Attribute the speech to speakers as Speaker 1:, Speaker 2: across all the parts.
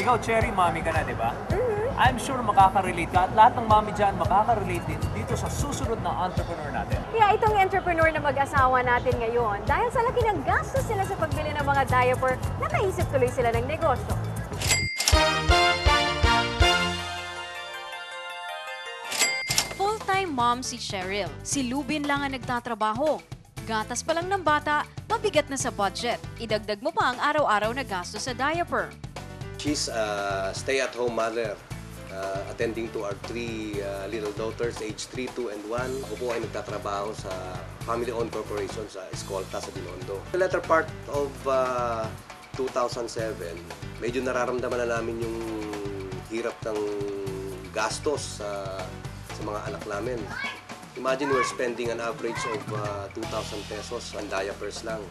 Speaker 1: Ikaw, Cherry, mommy ka na, di ba? I'm sure makaka-relate ka at lahat ng mommy dyan makaka-relate din dito sa susunod na entrepreneur natin.
Speaker 2: Kaya itong entrepreneur na mag-asawa natin ngayon, dahil sa laki ng gastos sila sa pagbili ng mga diaper, nakaisip tuloy sila ng negosyo.
Speaker 3: Full-time mom si Cheryl. Si Lubin lang ang nagtatrabaho. Gatas pa lang ng bata, mabigat na sa budget. Idagdag mo pa ang araw-araw na gasto sa diaper.
Speaker 4: She's a stay-at-home mother, attending to our three little daughters, age 3, 2, and 1. Ako po ay nagtatrabaho sa family-owned corporation sa Escolta sa Binondo. The latter part of 2007, medyo nararamdaman na namin yung hirap ng gastos sa mga anak namin. Imagine we're spending an average of 2,000 pesos on diapers lang.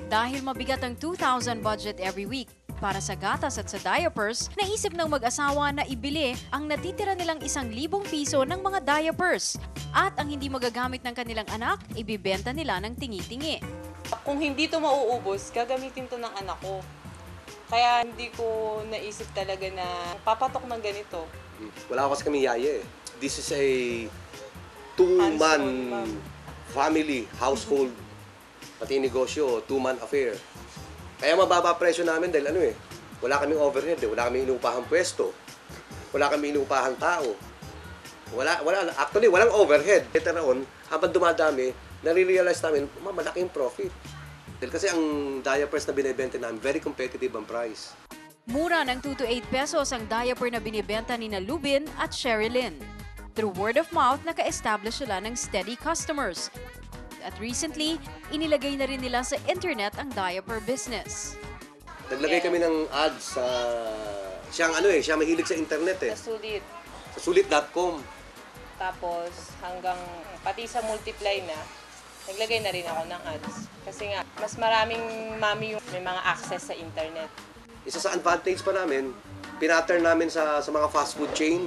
Speaker 3: Dahil mabigat ang 2,000 budget every week para sa gatas at sa diapers, naisip ng mag-asawa na ibili ang natitira nilang 1,000 piso ng mga diapers. At ang hindi magagamit ng kanilang anak, ibibenta nila ng tingi-tingi.
Speaker 5: Kung hindi to mauubos, gagamitin to ng anak ko. Kaya hindi ko naisip talaga na papatok ng ganito.
Speaker 4: Wala kasi kami yaya eh. This is a two-man family, household, pati negosyo, two-man affair. Kaya mababa presyo namin dahil wala kaming overhead, wala kaming inuupahang pwesto, wala kaming inuupahang tao. Actually, walang overhead. Later on, habang dumadami, nare-realize namin, malaking profit. Dahil kasi ang diapers na binibenta namin, very competitive ang price.
Speaker 3: Mura ng 2 to 8 pesos ang diaper na binibenta ni na Lubin at Sherilyn. Through word of mouth, naka-establish sila ng steady customers. At recently, inilagay na rin nila sa internet ang diaper business.
Speaker 4: Naglagay kami ng ads sa... siya mahilig sa internet eh.
Speaker 5: Sa Sulit.
Speaker 4: Sa sulit.com.
Speaker 5: Tapos hanggang pati sa Multiply na, naglagay na rin ako ng ads. Kasi nga, mas maraming mami yung may mga access sa internet.
Speaker 4: Isa sa advantage pa namin, pinattern namin sa mga fast food chain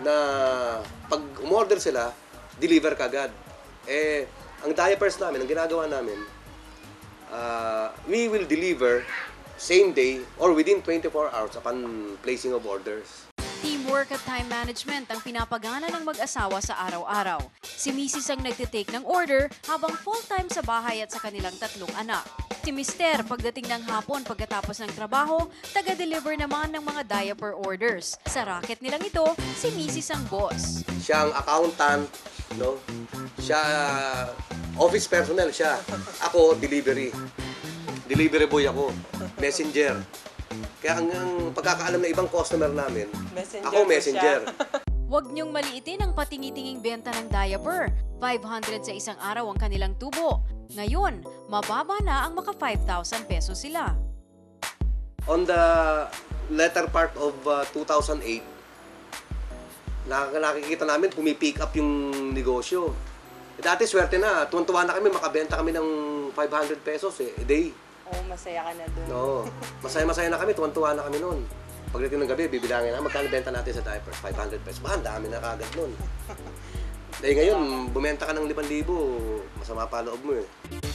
Speaker 4: na pag umorder sila, deliver kagad. Ang diapers namin, ang ginagawa namin, we will deliver same day or within 24 hours upon placing of orders.
Speaker 3: Teamwork at time management ang pinapagana ng mag-asawa sa araw-araw. Si Mrs. ang nagtitake ng order habang full-time sa bahay at sa kanilang 3 anak. Si Mister, pagdating ng hapon pagkatapos ng trabaho, taga-deliver naman ng mga diaper orders. Sa racket nilang ito, si Mrs. ang boss.
Speaker 4: Siya ang accountant, no? Siya office personnel siya. Ako delivery. Delivery boy ako. Messenger. Kaya ang pagkakaalam ng ibang customer namin, ako messenger.
Speaker 3: Huwag niyong maliitin ang patingi-tinging benta ng diaper. 500 sa isang araw ang kanilang tubo. Ngayon, mababa na ang maka 5,000 pesos sila.
Speaker 4: On the latter part of 2008, nakikita namin pumipick up yung negosyo. Dati swerte na, tuwan-tuwa na kami, makabenta kami ng 500 pesos a day.
Speaker 5: Oh, masaya ka na doon.
Speaker 4: No, masaya-masaya na kami, tuwan-tuwa na kami noon. Pagdating ng gabi, bibilangin na, magkano benta natin sa diapers? 500 pesos. Ang dami na kagad noon. Dahil ngayon, bumenta ka ng 5,000, masama pa loob mo eh.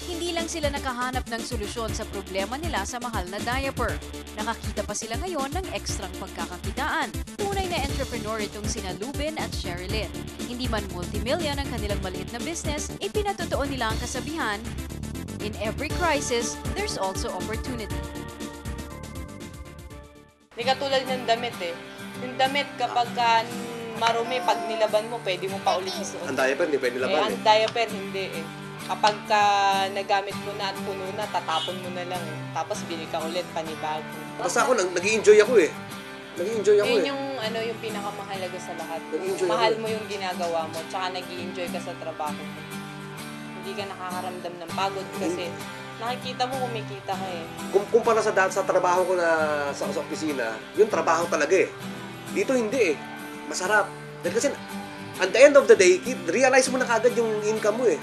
Speaker 3: Hindi lang sila nakahanap ng solusyon sa problema nila sa mahal na diaper. Nakakita pa sila ngayon ng ekstrang pagkakakitaan. Tunay na entrepreneur itong sina Lubin at Sherilyn. Hindi man multimillion ang kanilang maliit na business, ipinatotoo nila ang kasabihan, in every crisis, there's also opportunity.
Speaker 5: Hindi katulad ng damit eh. Yung damit kapag marumi, pag nilaban mo, pwede mo pa ulit isuot.
Speaker 4: Ang diaper, hindi pwede laban
Speaker 5: Ang diaper, hindi eh. Kapag nagamit mo na at puno na, tatapon mo na lang eh. Tapos bili ka ulit, panibago.
Speaker 4: Tapos ako, nag-i-enjoy ako eh. Nag-i-enjoy ako
Speaker 5: Yun
Speaker 4: eh.
Speaker 5: yung pinakamahalaga sa lahat.
Speaker 4: Nag-i-enjoy
Speaker 5: Mahal
Speaker 4: ako.
Speaker 5: mo yung ginagawa mo, tsaka nag-i-enjoy ka sa trabaho mo. Hindi ka nakakaramdam ng pagod kasi nakikita mo kumikita ka eh.
Speaker 4: Kumpara sa trabaho ko na sa opisina, yung trabaho talaga eh. Dito hindi eh. Masarap. Dahil kasi, at the end of the day, realize mo na kagad yung income mo eh.